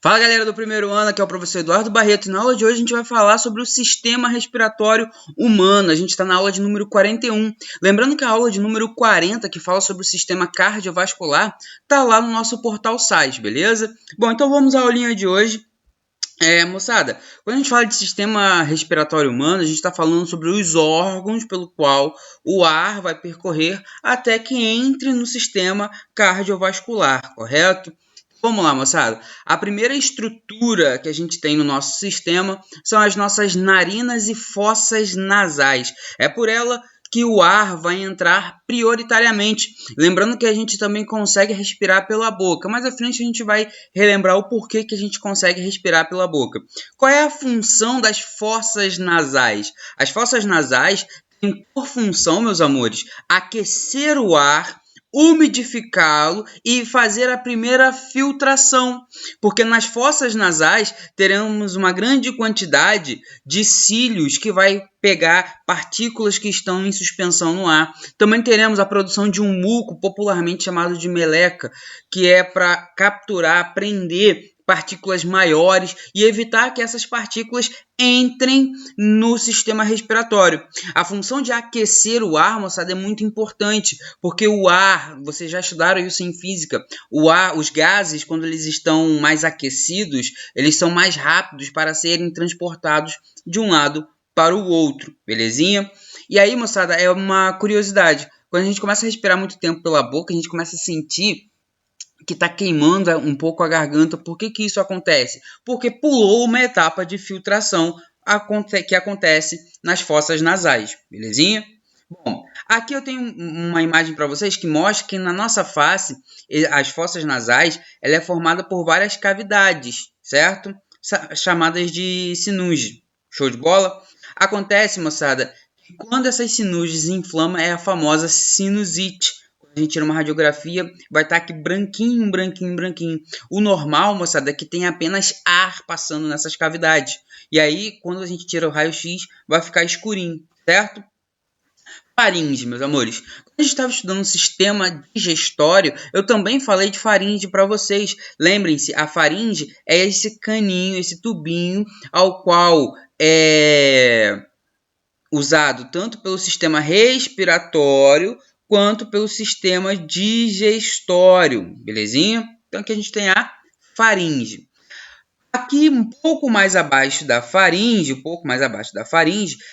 Fala galera do primeiro ano, aqui é o professor Eduardo Barreto e na aula de hoje a gente vai falar sobre o sistema respiratório humano. A gente está na aula de número 41. Lembrando que a aula de número 40, que fala sobre o sistema cardiovascular, está lá no nosso portal SAIS, beleza? Bom, então vamos à aulinha de hoje. Moçada, quando a gente fala de sistema respiratório humano, a gente está falando sobre os órgãos pelo qual o ar vai percorrer até que entre no sistema cardiovascular, correto? Vamos lá, moçada. A primeira estrutura que a gente tem no nosso sistema são as nossas narinas e fossas nasais. É por ela que o ar vai entrar prioritariamente. Lembrando que a gente também consegue respirar pela boca. Mais à frente a gente vai relembrar o porquê que a gente consegue respirar pela boca. Qual é a função das fossas nasais? As fossas nasais têm por função, meus amores, aquecer o ar, umidificá-lo e fazer a primeira filtração, porque nas fossas nasais teremos uma grande quantidade de cílios que vai pegar partículas que estão em suspensão no ar. Também teremos a produção de um muco, popularmente chamado de meleca, que é para capturar, prender partículas maiores e evitar que essas partículas entrem no sistema respiratório. A função de aquecer o ar, moçada, é muito importante, porque o ar, vocês já estudaram isso em física, o ar, os gases, quando eles estão mais aquecidos, eles são mais rápidos para serem transportados de um lado para o outro, belezinha? E aí, moçada, é uma curiosidade, quando a gente começa a respirar muito tempo pela boca, a gente começa a sentir que está queimando um pouco a garganta. Por que isso acontece? Porque pulou uma etapa de filtração que acontece nas fossas nasais, belezinha? Bom, aqui eu tenho uma imagem para vocês que mostra que na nossa face, as fossas nasais, ela é formada por várias cavidades, certo? Chamadas de sinuses. Show de bola? Acontece, moçada, que quando essas sinuses inflamam é a famosa sinusite. A gente tira uma radiografia, vai estar aqui branquinho, branquinho, branquinho. O normal, moçada, é que tem apenas ar passando nessas cavidades. E aí, quando a gente tira o raio-x, vai ficar escurinho, certo? Faringe, meus amores. Quando a gente estava estudando o sistema digestório, eu também falei de faringe para vocês. Lembrem-se, a faringe é esse caninho, esse tubinho, ao qual é usado tanto pelo sistema respiratório quanto pelo sistema digestório, belezinha? Então aqui a gente tem a faringe. Aqui um pouco mais abaixo da faringe,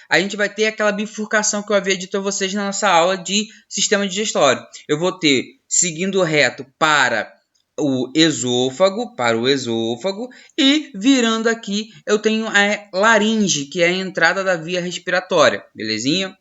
a gente vai ter aquela bifurcação que eu havia dito a vocês na nossa aula de sistema digestório. Eu vou ter, seguindo reto para o esôfago, e virando aqui eu tenho a laringe, que é a entrada da via respiratória, belezinha?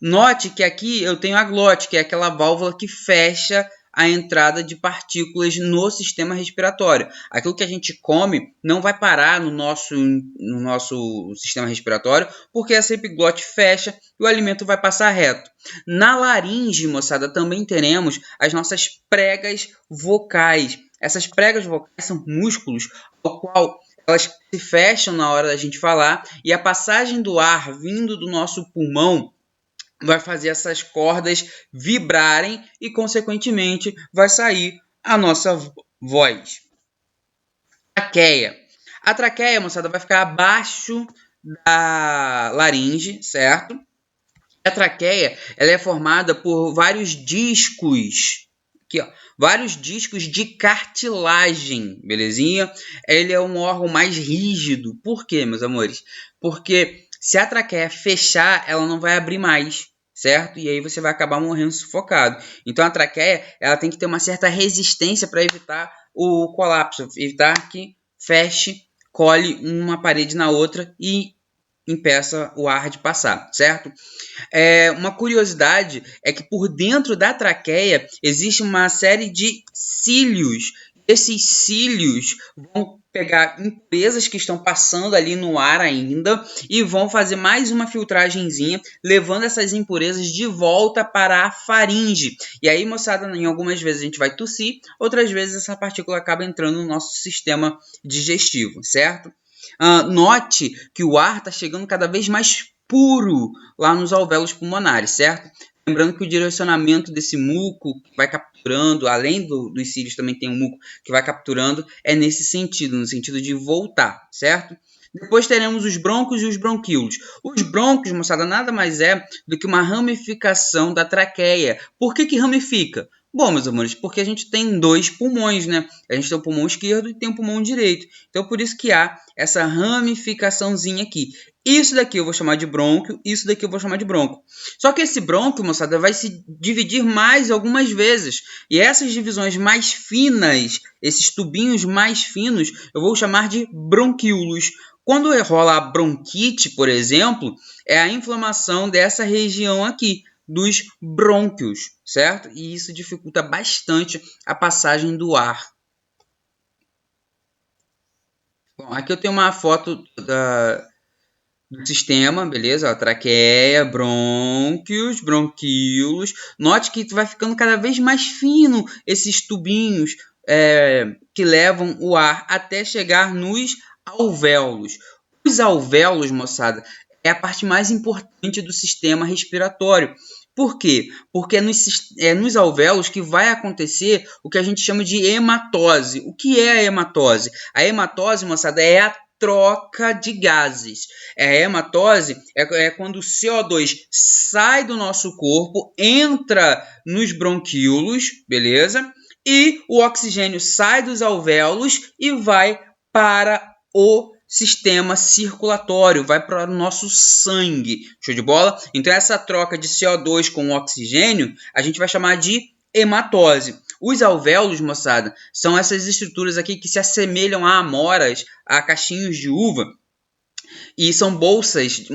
Note que aqui eu tenho a glote, que é aquela válvula que fecha a entrada de partículas no sistema respiratório. Aquilo que a gente come não vai parar no nosso sistema respiratório, porque essa epiglote fecha e o alimento vai passar reto. Na laringe, moçada, também teremos as nossas pregas vocais. Essas pregas vocais são músculos ao qual elas se fecham na hora da gente falar, e a passagem do ar vindo do nosso pulmão vai fazer essas cordas vibrarem e, consequentemente, vai sair a nossa voz. Traqueia. A traqueia, moçada, vai ficar abaixo da laringe, certo? A traqueia, ela é formada por vários discos, aqui, ó, vários discos de cartilagem, belezinha? Ele é um órgão mais rígido. Por quê, meus amores? Porque se a traqueia fechar, ela não vai abrir mais, certo? E aí você vai acabar morrendo sufocado. Então a traqueia, ela tem que ter uma certa resistência para evitar o colapso, evitar que feche, cole uma parede na outra e impeça o ar de passar, certo? Uma curiosidade é que por dentro da traqueia existe uma série de cílios. Esses cílios vão pegar impurezas que estão passando ali no ar ainda e vão fazer mais uma filtragenzinha, levando essas impurezas de volta para a faringe. E aí, moçada, em algumas vezes a gente vai tossir, outras vezes essa partícula acaba entrando no nosso sistema digestivo, certo? Note que o ar está chegando cada vez mais puro lá nos alvéolos pulmonares, certo? Lembrando que o direcionamento desse muco que vai capturando, além dos cílios também tem um muco que vai capturando, é nesse sentido, no sentido de voltar, certo? Depois teremos os brônquios e os bronquíolos. Os brônquios, moçada, nada mais é do que uma ramificação da traqueia. Por que ramifica? Bom, meus amores, porque a gente tem dois pulmões, né? A gente tem o pulmão esquerdo e tem o pulmão direito. Então, por isso que há essa ramificaçãozinha aqui. Isso daqui eu vou chamar de brônquio, isso daqui eu vou chamar de bronco. Só que esse brônquio, moçada, vai se dividir mais algumas vezes. E essas divisões mais finas, esses tubinhos mais finos, eu vou chamar de bronquíolos. Quando rola a bronquite, por exemplo, é a inflamação dessa região aqui, dos brônquios, certo? E isso dificulta bastante a passagem do ar. Bom, aqui eu tenho uma foto do sistema, beleza? Ó, traqueia, brônquios, bronquíolos. Note que vai ficando cada vez mais fino esses tubinhos que levam o ar até chegar nos alvéolos. Os alvéolos, moçada, é a parte mais importante do sistema respiratório. Por quê? Porque é nos alvéolos que vai acontecer o que a gente chama de hematose. O que é a hematose? A hematose, moçada, é a troca de gases. A hematose é quando o CO2 sai do nosso corpo, entra nos bronquíolos, beleza? E o oxigênio sai dos alvéolos e vai para o sistema circulatório, vai para o nosso sangue. Show de bola? Então, essa troca de CO2 com oxigênio, a gente vai chamar de hematose. Os alvéolos, moçada, são essas estruturas aqui que se assemelham a amoras, a cachinhos de uva. E são bolsas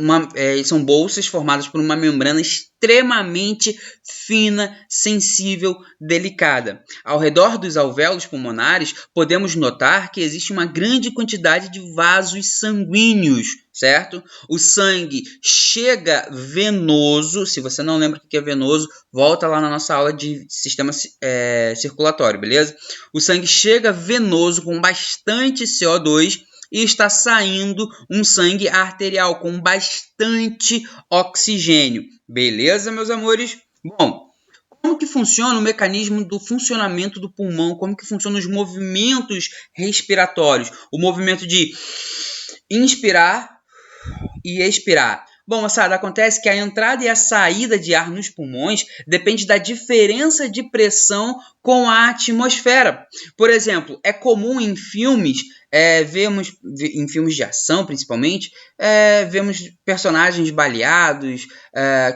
formadas por uma membrana extremamente fina, sensível, delicada. Ao redor dos alvéolos pulmonares, podemos notar que existe uma grande quantidade de vasos sanguíneos, certo? O sangue chega venoso. Se você não lembra o que é venoso, volta lá na nossa aula de sistema circulatório, beleza? O sangue chega venoso com bastante CO2 e está saindo um sangue arterial com bastante oxigênio. Beleza, meus amores? Bom, como que funciona o mecanismo do funcionamento do pulmão? Como que funcionam os movimentos respiratórios? O movimento de inspirar e expirar. Bom, moçada, acontece que a entrada e a saída de ar nos pulmões depende da diferença de pressão com a atmosfera. Por exemplo, é comum em filmes, em filmes de ação principalmente, vemos personagens baleados,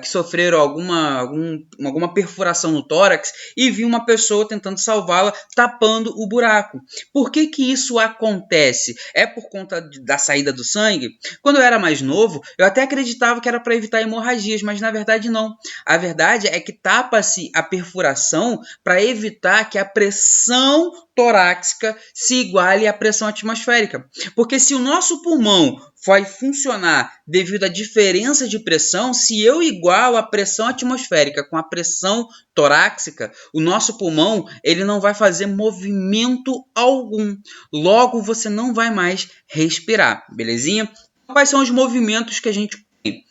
que sofreram alguma perfuração no tórax e vi uma pessoa tentando salvá-la tapando o buraco. Por que isso acontece? É por conta da saída do sangue? Quando eu era mais novo, eu até acreditava que era para evitar hemorragias, mas na verdade não. A verdade é que tapa-se a perfuração para evitar que a pressão torácica se iguale à pressão atmosférica. Porque se o nosso pulmão vai funcionar devido à diferença de pressão, se eu igualo a pressão atmosférica com a pressão torácica, o nosso pulmão ele não vai fazer movimento algum. Logo, você não vai mais respirar, belezinha? Quais são os movimentos que a gente tem?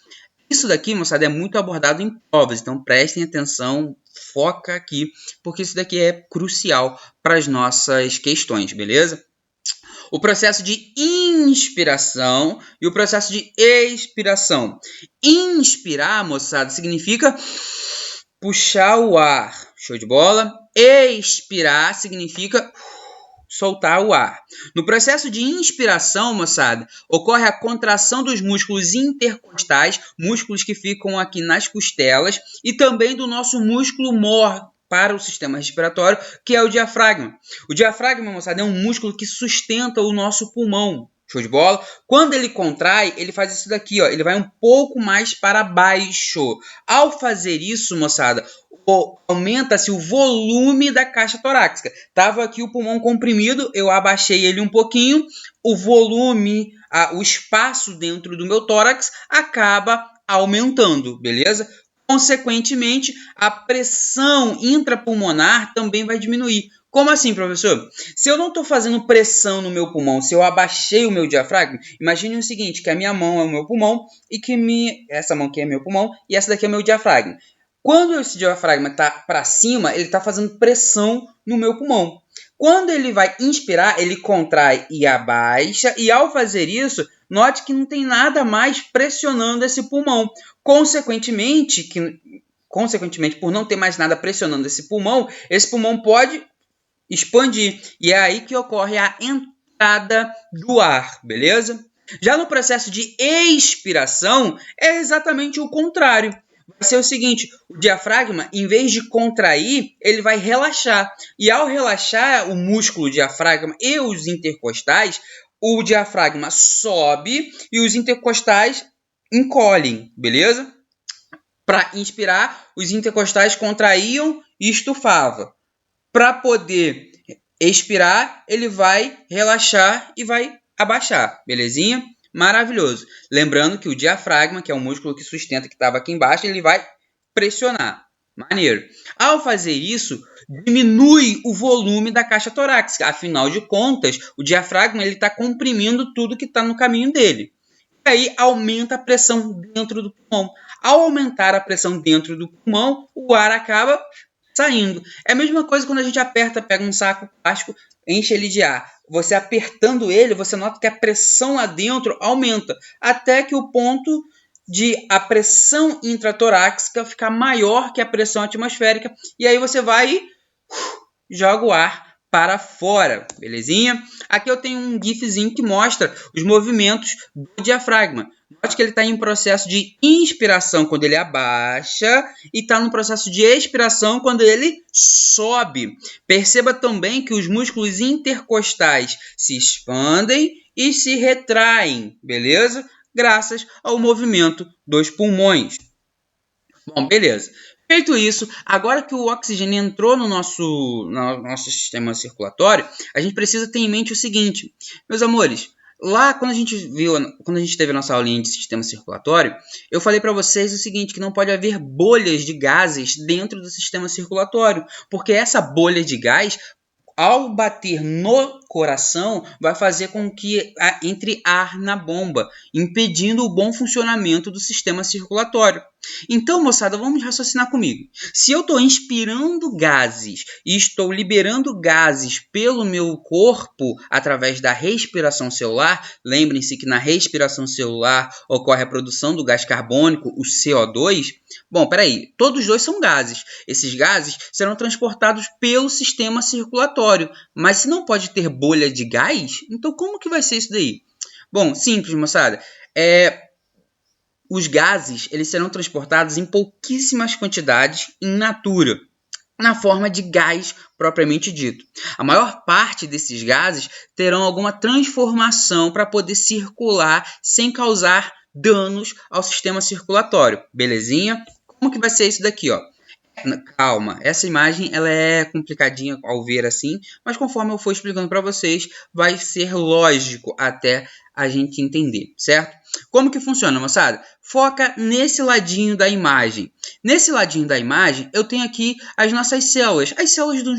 Isso daqui, moçada, é muito abordado em provas, então prestem atenção, foca aqui, porque isso daqui é crucial para as nossas questões, beleza? O processo de inspiração e o processo de expiração. Inspirar, moçada, significa puxar o ar. Show de bola? Expirar significa soltar o ar. No processo de inspiração, moçada, ocorre a contração dos músculos intercostais, músculos que ficam aqui nas costelas, e também do nosso músculo mor para o sistema respiratório, que é o diafragma. O diafragma, moçada, é um músculo que sustenta o nosso pulmão. Show de bola? Quando ele contrai, ele faz isso daqui, ó. Ele vai um pouco mais para baixo. Ao fazer isso, moçada, aumenta-se o volume da caixa torácica. Tava aqui o pulmão comprimido, eu abaixei ele um pouquinho, o volume, o espaço dentro do meu tórax acaba aumentando, beleza? Consequentemente, a pressão intrapulmonar também vai diminuir. Como assim, professor? Se eu não estou fazendo pressão no meu pulmão, se eu abaixei o meu diafragma, imagine o seguinte, que a minha mão é o meu pulmão e que essa mão aqui é meu pulmão e essa daqui é meu diafragma. Quando esse diafragma está para cima, ele está fazendo pressão no meu pulmão. Quando ele vai inspirar, ele contrai e abaixa, e ao fazer isso, note que não tem nada mais pressionando esse pulmão. Consequentemente, por não ter mais nada pressionando esse pulmão pode expandir. E é aí que ocorre a entrada do ar, beleza? Já no processo de expiração, é exatamente o contrário. Vai ser o seguinte, o diafragma, em vez de contrair, ele vai relaxar. E ao relaxar o músculo diafragma e os intercostais, o diafragma sobe e os intercostais encolhem, beleza? Para inspirar, os intercostais contraíam e estufavam. Para poder expirar, ele vai relaxar e vai abaixar, belezinha? Maravilhoso. Lembrando que o diafragma, que é o músculo que sustenta, que estava aqui embaixo, ele vai pressionar. Maneiro. Ao fazer isso, diminui o volume da caixa torácica. Afinal de contas, o diafragma está comprimindo tudo que está no caminho dele. E aí aumenta a pressão dentro do pulmão. Ao aumentar a pressão dentro do pulmão, o ar acaba saindo. É a mesma coisa quando a gente pega um saco plástico, enche ele de ar. Você apertando ele, você nota que a pressão lá dentro aumenta, até que o ponto de a pressão intratorácica ficar maior que a pressão atmosférica, e aí você vai e joga o ar para fora, belezinha? Aqui eu tenho um gifzinho que mostra os movimentos do diafragma. Note que ele está em processo de inspiração quando ele abaixa e está no processo de expiração quando ele sobe. Perceba também que os músculos intercostais se expandem e se retraem, beleza? Graças ao movimento dos pulmões. Bom, beleza. Feito isso, agora que o oxigênio entrou no nosso sistema circulatório, a gente precisa ter em mente o seguinte, meus amores. Lá, quando a gente teve a nossa aulinha de sistema circulatório, eu falei para vocês o seguinte, que não pode haver bolhas de gases dentro do sistema circulatório, porque essa bolha de gás, ao bater no coração, vai fazer com que entre ar na bomba, impedindo o bom funcionamento do sistema circulatório. Então, moçada, vamos raciocinar comigo. Se eu estou inspirando gases e estou liberando gases pelo meu corpo através da respiração celular, lembrem-se que na respiração celular ocorre a produção do gás carbônico, o CO2. Bom, peraí, todos os dois são gases. Esses gases serão transportados pelo sistema circulatório. Mas se não pode ter bolha de gás, então como que vai ser isso daí? Bom, simples, moçada. Os gases eles serão transportados em pouquíssimas quantidades in natura, na forma de gás propriamente dito. A maior parte desses gases terão alguma transformação para poder circular sem causar danos ao sistema circulatório. Belezinha? Como que vai ser isso daqui, ó? Calma, essa imagem ela é complicadinha ao ver assim, mas conforme eu for explicando para vocês, vai ser lógico até a gente entender, certo? Como que funciona, moçada? Foca nesse ladinho da imagem. Nesse ladinho da imagem, eu tenho aqui as nossas células, as células do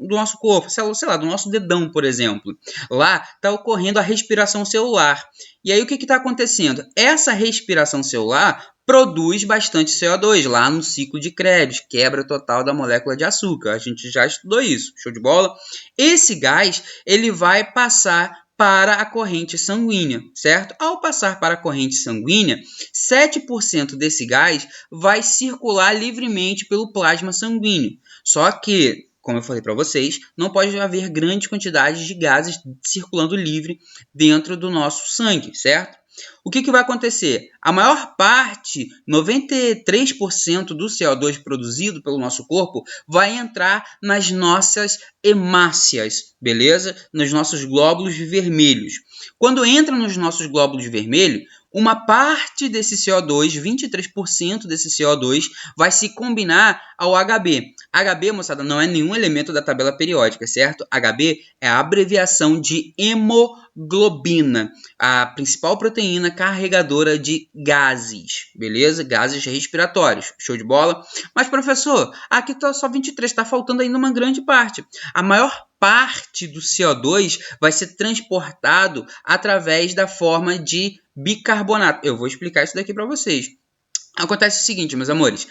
nosso corpo, células, sei lá, do nosso dedão, por exemplo. Lá está ocorrendo a respiração celular. E aí o que está acontecendo? Essa respiração celular produz bastante CO2 lá no ciclo de Krebs, quebra total da molécula de açúcar. A gente já estudou isso, show de bola? Esse gás ele vai passar para a corrente sanguínea, certo? Ao passar para a corrente sanguínea, 7% desse gás vai circular livremente pelo plasma sanguíneo. Só que, como eu falei para vocês, não pode haver grandes quantidades de gases circulando livre dentro do nosso sangue, certo? O que vai acontecer? A maior parte, 93% do CO2 produzido pelo nosso corpo, vai entrar nas nossas hemácias, beleza? Nos nossos glóbulos vermelhos. Quando entra nos nossos glóbulos vermelhos, uma parte desse CO2, 23% desse CO2, vai se combinar ao HB. HB, moçada, não é nenhum elemento da tabela periódica, certo? HB é a abreviação de hemoglobina, a principal proteína carregadora de gases, beleza? Gases respiratórios, show de bola? Mas, professor, aqui tá só 23, está faltando ainda uma grande parte. A maior parte do CO2 vai ser transportado através da forma de bicarbonato. Eu vou explicar isso daqui para vocês. Acontece o seguinte, meus amores.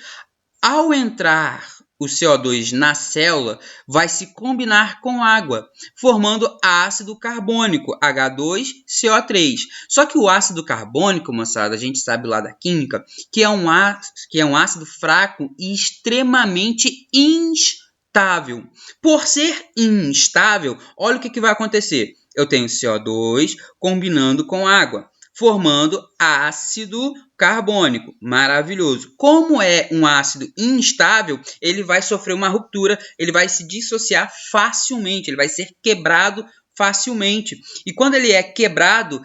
Ao entrar o CO2 na célula, vai se combinar com água, formando ácido carbônico, H2CO3. Só que o ácido carbônico, moçada, a gente sabe lá da química, que é um ácido fraco e extremamente instável. Por ser instável, olha o que vai acontecer. Eu tenho CO2 combinando com água, formando ácido carbônico. Maravilhoso. Como é um ácido instável, ele vai sofrer uma ruptura, ele vai se dissociar facilmente, ele vai ser quebrado facilmente. E quando ele é quebrado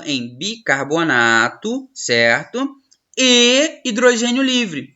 em bicarbonato, certo? E hidrogênio livre.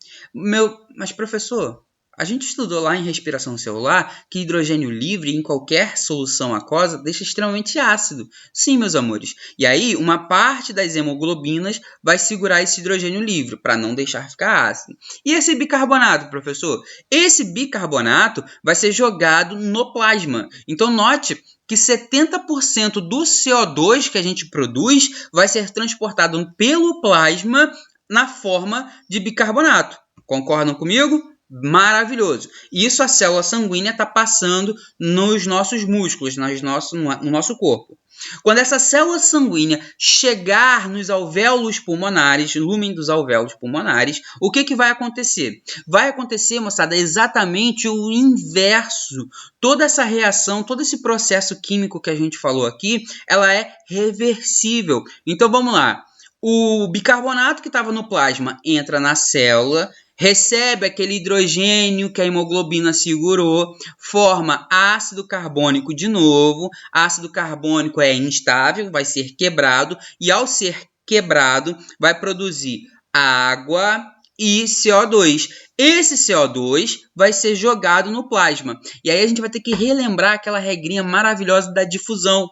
Mas professor, a gente estudou lá em respiração celular que hidrogênio livre em qualquer solução aquosa deixa extremamente ácido. Sim, meus amores. E aí, uma parte das hemoglobinas vai segurar esse hidrogênio livre para não deixar ficar ácido. E esse bicarbonato, professor? Esse bicarbonato vai ser jogado no plasma. Então, note que 70% do CO2 que a gente produz vai ser transportado pelo plasma na forma de bicarbonato. Concordam comigo? Maravilhoso. Isso a célula sanguínea está passando nos nossos músculos, no nosso corpo. Quando essa célula sanguínea chegar nos alvéolos pulmonares, lumen dos alvéolos pulmonares, o que vai acontecer? Vai acontecer, moçada, exatamente o inverso. Toda essa reação, todo esse processo químico que a gente falou aqui, ela é reversível. Então vamos lá. O bicarbonato que estava no plasma entra na célula, recebe aquele hidrogênio que a hemoglobina segurou, forma ácido carbônico de novo. Ácido carbônico é instável, vai ser quebrado, e ao ser quebrado, vai produzir água e CO2. Esse CO2 vai ser jogado no plasma. E aí a gente vai ter que relembrar aquela regrinha maravilhosa da difusão.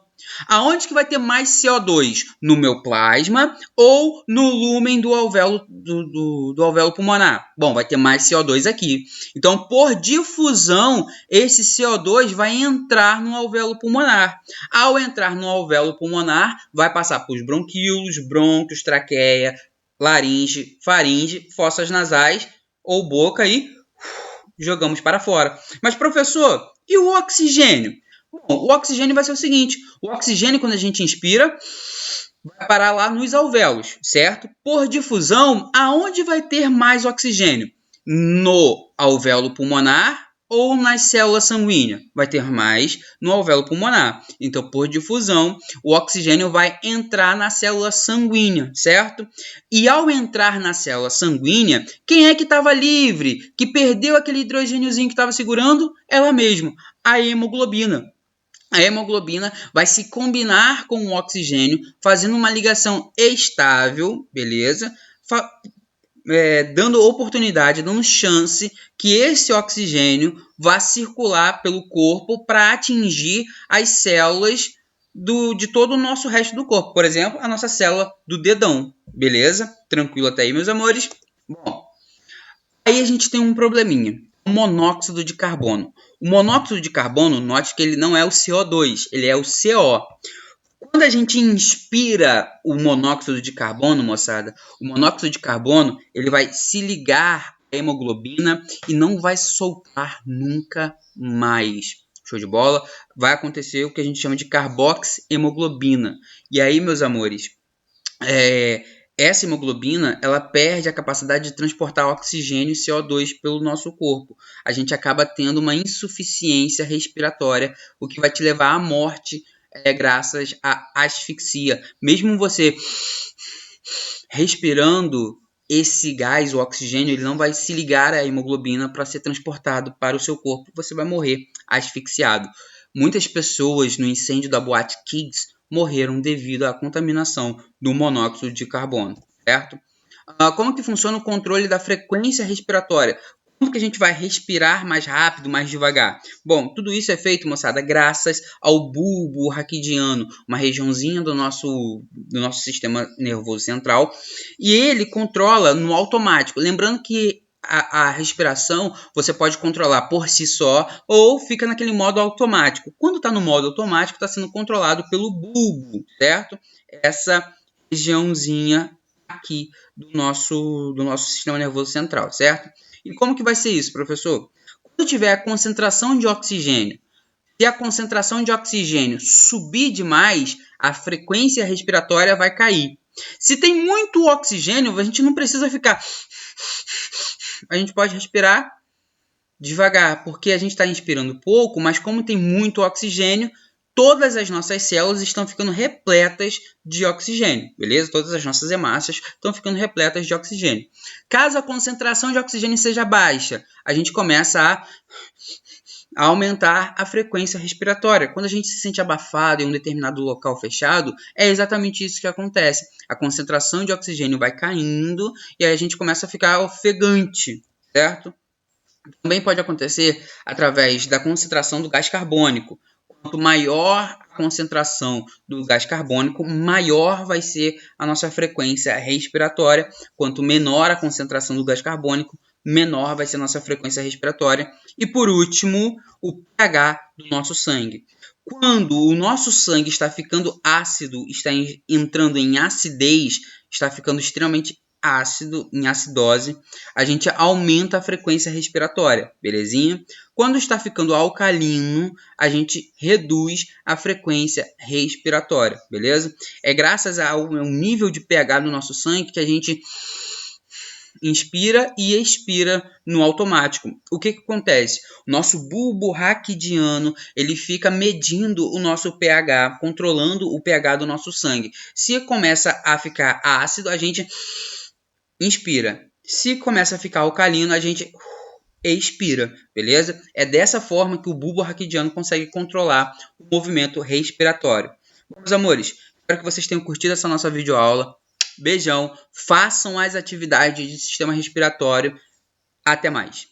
Aonde que vai ter mais CO2? No meu plasma ou no lúmen do alvéolo, do alvéolo pulmonar? Bom, vai ter mais CO2 aqui. Então, por difusão, esse CO2 vai entrar no alvéolo pulmonar. Ao entrar no alvéolo pulmonar, vai passar por bronquíolos, brônquios, traqueia, laringe, faringe, fossas nasais ou boca e jogamos para fora. Mas, professor, e o oxigênio? Bom, o oxigênio vai ser o seguinte: o oxigênio, quando a gente inspira, vai parar lá nos alvéolos, certo? Por difusão, aonde vai ter mais oxigênio? No alvéolo pulmonar ou nas células sanguíneas? Vai ter mais no alvéolo pulmonar. Então, por difusão, o oxigênio vai entrar na célula sanguínea, certo? E ao entrar na célula sanguínea, quem é que estava livre? Que perdeu aquele hidrogêniozinho que estava segurando? Ela mesma, a hemoglobina. A hemoglobina vai se combinar com o oxigênio, fazendo uma ligação estável, beleza? Dando oportunidade, dando chance que esse oxigênio vá circular pelo corpo para atingir as células de todo o nosso resto do corpo. Por exemplo, a nossa célula do dedão, beleza? Tranquilo até aí, meus amores? Bom, aí a gente tem um probleminha. O monóxido de carbono. O monóxido de carbono, note que ele não é o CO2, ele é o CO. Quando a gente inspira o monóxido de carbono, moçada, o monóxido de carbono ele vai se ligar à hemoglobina e não vai soltar nunca mais. Show de bola? Vai acontecer o que a gente chama de carboxihemoglobina. E aí, meus amores, essa hemoglobina ela perde a capacidade de transportar oxigênio e CO2 pelo nosso corpo. A gente acaba tendo uma insuficiência respiratória, o que vai te levar à morte graças à asfixia. Mesmo você respirando esse gás, o oxigênio, ele não vai se ligar à hemoglobina para ser transportado para o seu corpo. Você vai morrer asfixiado. Muitas pessoas no incêndio da Boate Kids morreram devido à contaminação do monóxido de carbono, certo? Como que funciona o controle da frequência respiratória? Como que a gente vai respirar mais rápido, mais devagar? Bom, tudo isso é feito, moçada, graças ao bulbo raquidiano, uma regiãozinha do nosso sistema nervoso central, e ele controla no automático. Lembrando que a respiração você pode controlar por si só ou fica naquele modo automático. Quando está no modo automático, está sendo controlado pelo bulbo, certo? Essa regiãozinha aqui do nosso sistema nervoso central, certo? E como que vai ser isso, professor? Quando tiver a concentração de oxigênio, se a concentração de oxigênio subir demais, a frequência respiratória vai cair. Se tem muito oxigênio, a gente não precisa ficar... A gente pode respirar devagar, porque a gente está inspirando pouco, mas como tem muito oxigênio, todas as nossas células estão ficando repletas de oxigênio, beleza? Todas as nossas hemácias estão ficando repletas de oxigênio. Caso a concentração de oxigênio seja baixa, a gente começa a aumentar a frequência respiratória. Quando a gente se sente abafado em um determinado local fechado, é exatamente isso que acontece. A concentração de oxigênio vai caindo e aí a gente começa a ficar ofegante, certo? Também pode acontecer através da concentração do gás carbônico. Quanto maior a concentração do gás carbônico, maior vai ser a nossa frequência respiratória. Quanto menor a concentração do gás carbônico, menor vai ser a nossa frequência respiratória. E por último, o pH do nosso sangue. Quando o nosso sangue está ficando ácido, está entrando em acidez, está ficando extremamente ácido, em acidose, a gente aumenta a frequência respiratória, belezinha? Quando está ficando alcalino, a gente reduz a frequência respiratória, beleza? É graças ao nível de pH do nosso sangue que a gente inspira e expira no automático. O que acontece? O nosso bulbo raquidiano, ele fica medindo o nosso pH, controlando o pH do nosso sangue. Se começa a ficar ácido, a gente inspira. Se começa a ficar alcalino, a gente expira, beleza? É dessa forma que o bulbo raquidiano consegue controlar o movimento respiratório. Meus amores, espero que vocês tenham curtido essa nossa videoaula. Beijão, façam as atividades de sistema respiratório. Até mais.